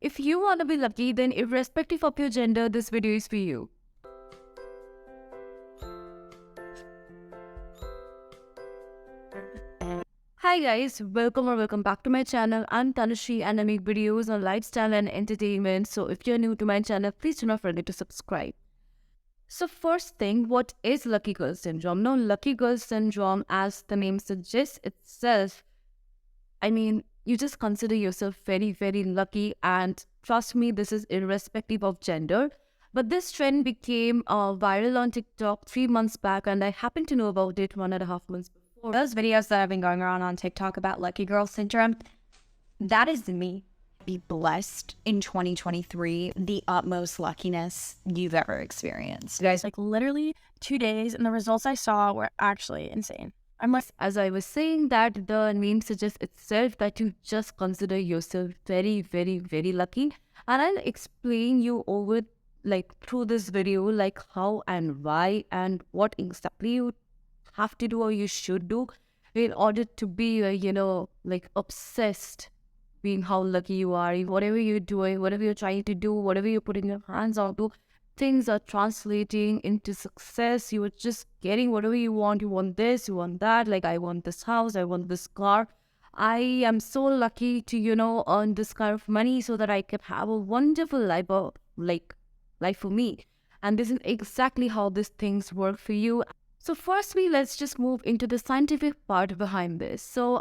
If you want to be lucky, then irrespective of your gender, this video is for you. Hi guys, welcome back to my channel. I'm Tanusree and I make videos on lifestyle and entertainment. So if you're new to my channel, please do not forget to subscribe. So first thing, what is lucky girl syndrome? Now, lucky girl syndrome, as the name suggests itself, you just consider yourself very, very lucky, and trust me, this is irrespective of gender. But this trend became viral on TikTok 3 months back, and I happened to know about it 1.5 months before. Those videos that have been going around on TikTok about lucky girl syndrome, that is me. Be blessed in 2023, the utmost luckiness you've ever experienced. You guys, like literally 2 days, and the results I saw were actually insane. As I was saying, that the name suggests itself that you just consider yourself very, very, very lucky. And I'll explain you over through this video, like how and why and what exactly you have to do or you should do in order to be, obsessed being how lucky you are. Whatever you're doing, whatever you're trying to do, whatever you're putting your hands onto, things are translating into success. You are just getting whatever you want. You want this, you want that. Like, I want this house, I want this car. I am so lucky to, earn this kind of money so that I can have a wonderful life, life for me. And this is exactly how these things work for you. So firstly, let's just move into the scientific part behind this. So,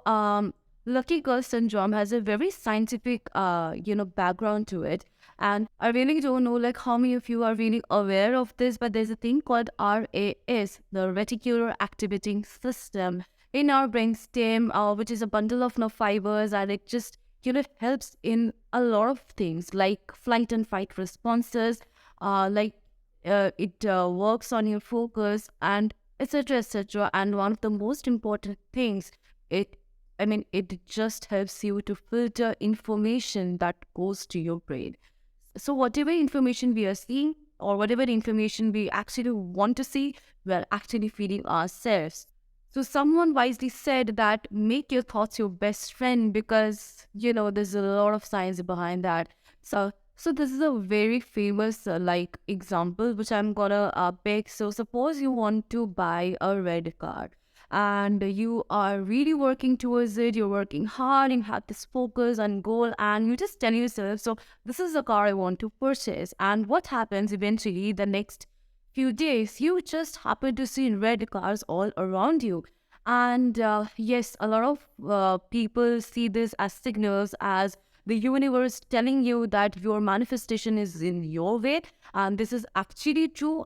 lucky girl syndrome has a very scientific, background to it. And I really don't know how many of you are really aware of this, but there's a thing called RAS, the reticular activating system in our brainstem, which is a bundle of nerve fibers, and it just, helps in a lot of things like flight and fight responses, it works on your focus and etc. etc. And one of the most important things, it just helps you to filter information that goes to your brain. So whatever information we are seeing or whatever information we actually want to see, we're actually feeding ourselves. So someone wisely said that make your thoughts your best friend, because, there's a lot of science behind that. So this is a very famous example which I'm gonna pick. So suppose you want to buy a red car and you are really working towards it, you're working hard, you have this focus and goal, and you just tell yourself, so this is the car I want to purchase. And what happens eventually, the next few days, you just happen to see red cars all around you. And yes, a lot of people see this as signals, as the universe telling you that your manifestation is in your way. And this is actually true.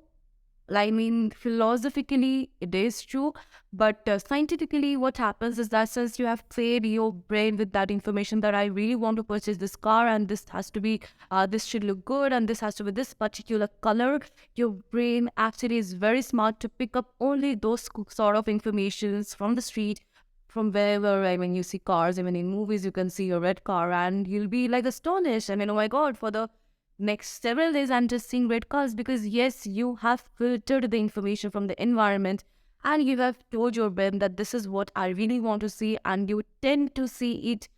Philosophically, it is true, but scientifically, what happens is that since you have fed your brain with that information that I really want to purchase this car, and this has to be, this should look good, and this has to be this particular color, your brain actually is very smart to pick up only those sort of informations from the street, from wherever. You see cars, in movies, you can see a red car, and you'll be astonished. Oh my God, for the next several days I'm just seeing red cars, because yes, you have filtered the information from the environment and you have told your brain that this is what I really want to see, and you tend to see it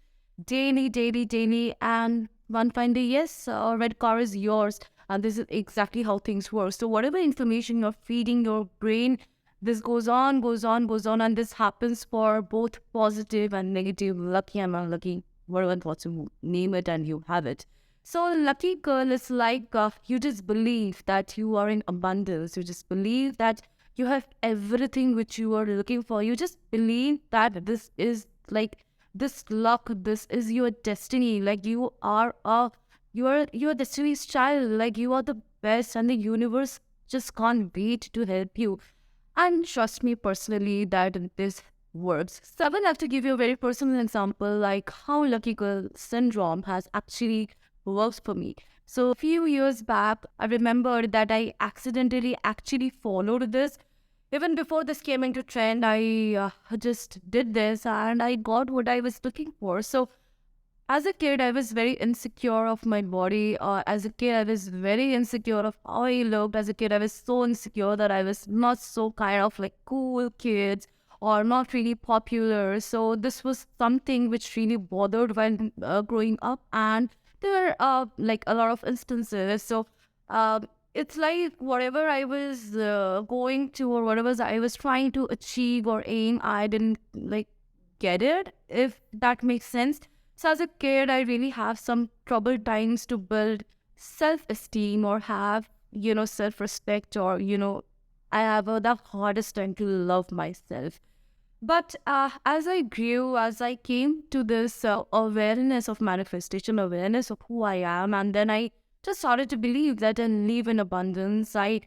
daily, and one fine day, yes, a red car is yours. And this is exactly how things work. So whatever information you're feeding your brain, this goes on, and this happens for both positive and negative, lucky and unlucky, whatever what you name it, and you have it. So lucky girl is you just believe that you are in abundance. You just believe that you have everything which you are looking for. You just believe that this is this luck, this is your destiny. You are your destiny's child. You are the best, and the universe just can't wait to help you. And trust me personally that this works. So I will have to give you a very personal example, like how lucky girl syndrome has actually works for me. So a few years back, I remember that I accidentally actually followed this. Even before this came into trend, I just did this and I got what I was looking for. So as a kid, I was very insecure of my body. As a kid, I was very insecure of how I looked. As a kid, I was so insecure that I was not so kind of cool kids or not really popular. So this was something which really bothered while growing up. And there are like a lot of instances. So it's like whatever I was going to, or whatever I was trying to achieve or aim, I didn't like get it, if that makes sense. So as a kid, I really have some troubled times to build self-esteem or have, self-respect, or, I have the hardest time to love myself. But as I grew, as I came to this awareness of manifestation, awareness of who I am, and then I just started to believe that I live in abundance. I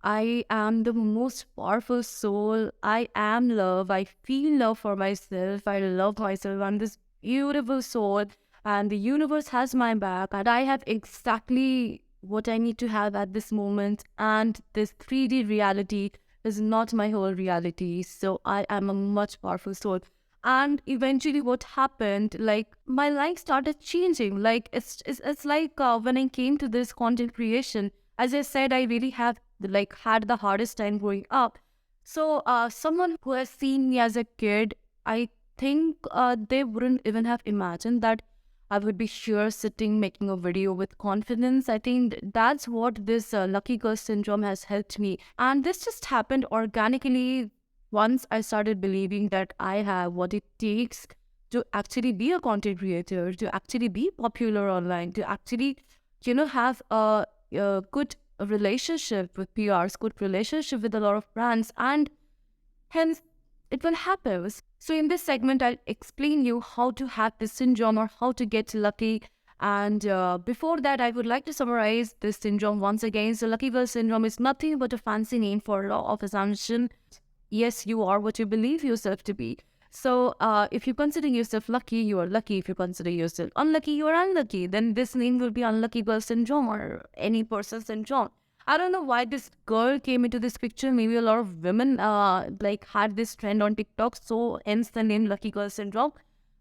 am the most powerful soul. I am love. I feel love for myself. I love myself. I'm this beautiful soul, and the universe has my back, and I have exactly what I need to have at this moment. And this 3D reality is not my whole reality. So I am a much powerful soul. And eventually what happened, like my life started changing. Like it's like when I came to this content creation, as I said, I really have like had the hardest time growing up. So someone who has seen me as a kid, I think they wouldn't even have imagined that I would be here sitting making a video with confidence. I think that's what this lucky girl syndrome has helped me. And this just happened organically once I started believing that I have what it takes to actually be a content creator, to actually be popular online, to actually, have a good relationship with PRs, good relationship with a lot of brands, and hence it will happen. So in this segment, I'll explain you how to hack this syndrome or how to get lucky. And before that, I would like to summarize this syndrome once again. So lucky girl syndrome is nothing but a fancy name for law of assumption. Yes, you are what you believe yourself to be. So if you consider yourself lucky, you are lucky. If you consider yourself unlucky, you are unlucky. Then this name will be unlucky girl syndrome or any person syndrome. I don't know why this girl came into this picture. Maybe a lot of women like had this trend on TikTok, so hence the name lucky girl syndrome.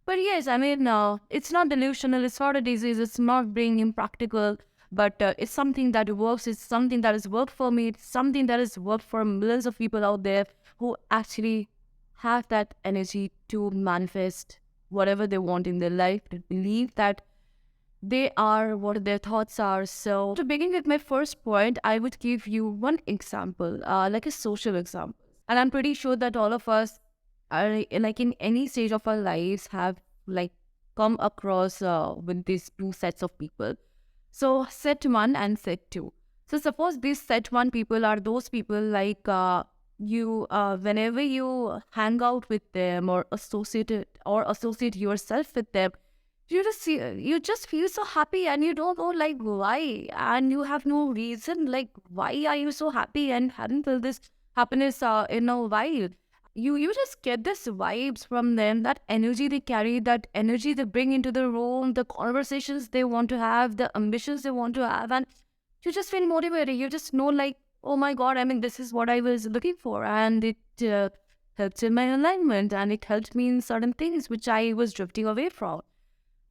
But yes, I mean, it's not delusional. It's not a disease. It's not being impractical. But it's something that works. It's something that has worked for me. It's something that has worked for millions of people out there who actually have that energy to manifest whatever they want in their life, to believe that they are what their thoughts are. So, to begin with my first point, I would give you one example, like a social example. And I'm pretty sure that all of us are like in any stage of our lives have like come across with these two sets of people. So, set one and set two. So, suppose these set one people are those people like whenever you hang out with them or associate yourself with them, you just feel so happy and you don't know like why, and you have no reason like why are you so happy and hadn't felt this happiness in a while. You just get this vibes from them, that energy they carry, that energy they bring into the room, the conversations they want to have, the ambitions they want to have, and you just feel motivated. You just know like, oh my god, I mean, this is what I was looking for, and it helped in my alignment, and it helped me in certain things which I was drifting away from.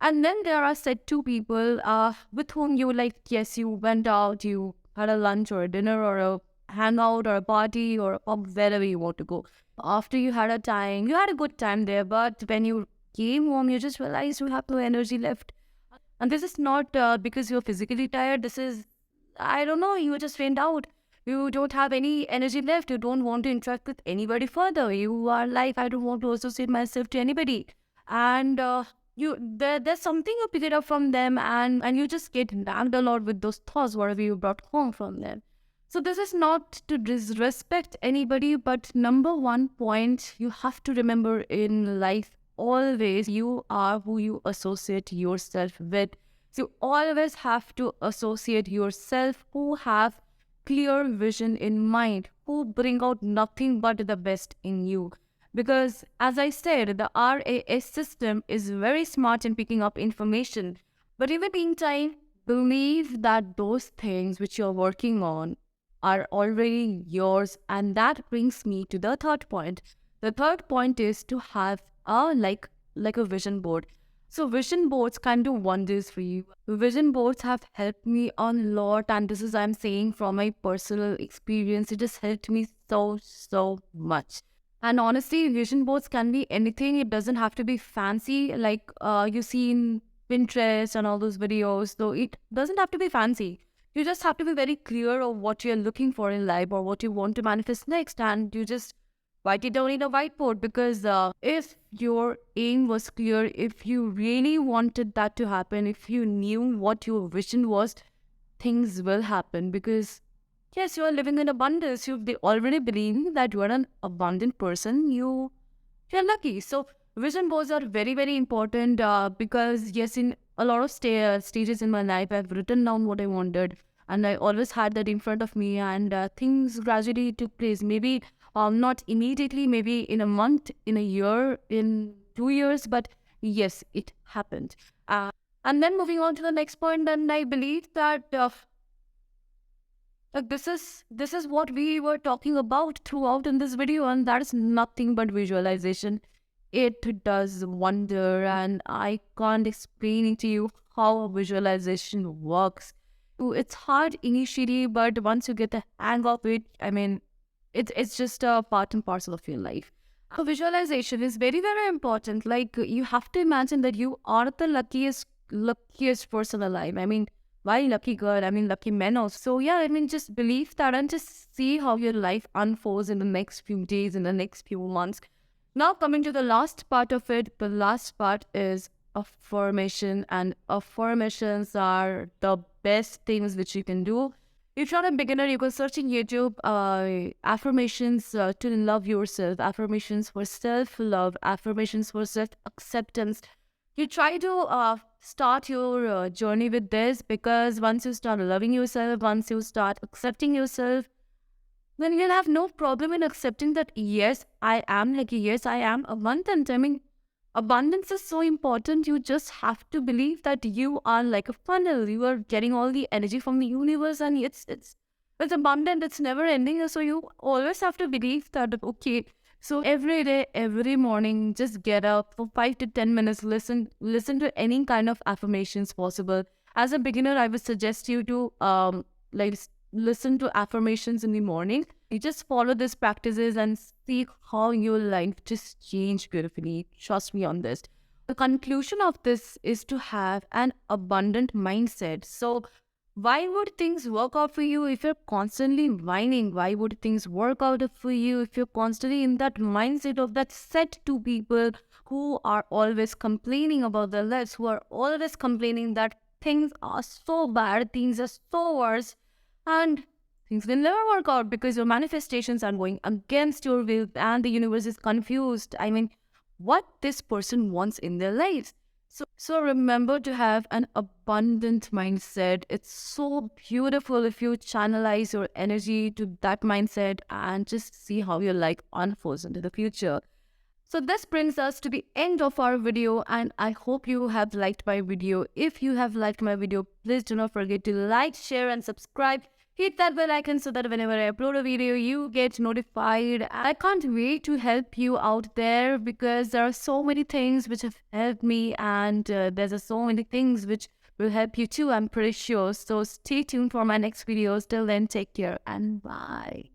And then there are said two people with whom you like, yes, you went out, you had a lunch or a dinner or a hangout or a party or a pub, wherever you want to go. After you had a time, you had a good time there, but when you came home, you just realized you have no energy left. And this is not because you're physically tired. This is, I don't know, you just went out. You don't have any energy left. You don't want to interact with anybody further. You are like, I don't want to associate myself to anybody. And there's something you pick it up from them, and you just get nagged a lot with those thoughts whatever you brought home from them. So this is not to disrespect anybody, but number one point you have to remember in life, always you are who you associate yourself with. So you always have to associate yourself who have clear vision in mind, who bring out nothing but the best in you. Because, as I said, the RAS system is very smart in picking up information. But in the meantime, believe that those things which you're working on are already yours. And that brings me to the third point. The third point is to have a like a vision board. So vision boards can do wonders for you. Vision boards have helped me a lot, and this is I'm saying from my personal experience. It has helped me so much. And honestly, vision boards can be anything. It doesn't have to be fancy like you see in Pinterest and all those videos. So it doesn't have to be fancy. You just have to be very clear of what you're looking for in life or what you want to manifest next, and you just write it down in a whiteboard. Because if your aim was clear, if you really wanted that to happen, if you knew what your vision was, things will happen. Because yes, you are living in abundance. You they already believe that you are an abundant person. You're lucky. So vision boards are very, very important, because yes, in a lot of stages in my life, I've written down what I wanted, and I always had that in front of me, and things gradually took place. Maybe not immediately, maybe in a month, in a year, in 2 years, but yes, it happened. And then moving on to the next point, and I believe that this is what we were talking about throughout in this video, and that is nothing but visualization. It does wonder, and I can't explain it to you how visualization works. It's hard initially, but once you get the hang of it, I mean, it's just a part and parcel of your life. So visualization is very, very important. Like, you have to imagine that you are the luckiest person alive. I mean, why lucky girl? I mean, lucky men also. So yeah, I mean, just believe that and just see how your life unfolds in the next few days, in the next few months. Now coming to the last part of it, the last part is affirmation, and affirmations are the best things which you can do. If you're a beginner, you can search in YouTube affirmations to love yourself, affirmations for self-love, affirmations for self-acceptance. You try to start your journey with this, because once you start loving yourself, once you start accepting yourself, then you'll have no problem in accepting that, yes, I am lucky, yes, I am abundant. I mean, abundance is so important. You just have to believe that you are like a funnel. You are getting all the energy from the universe, and it's abundant. It's never ending. So you always have to believe that, okay. So every day, every morning, just get up for 5 to 10 minutes. Listen to any kind of affirmations possible. As a beginner, I would suggest you to like listen to affirmations in the morning. You just follow these practices and see how your life just change beautifully. Trust me on this. The conclusion of this is to have an abundant mindset. So why would things work out for you if you're constantly whining? Why would things work out for you if you're constantly in that mindset of that set to people who are always complaining about their lives, who are always complaining that things are so bad, things are so worse, and things will never work out because your manifestations are going against your will and the universe is confused. I mean, what this person wants in their lives. So remember to have an abundant mindset. It's so beautiful if you channelize your energy to that mindset and just see how your life unfolds into the future. So this brings us to the end of our video, and I hope you have liked my video. If you have liked my video, please do not forget to like, share and subscribe. Hit that bell icon so that whenever I upload a video, you get notified. I can't wait to help you out there, because there are so many things which have helped me, and there's so many things which will help you too, I'm pretty sure. So stay tuned for my next videos. Till then, take care and bye.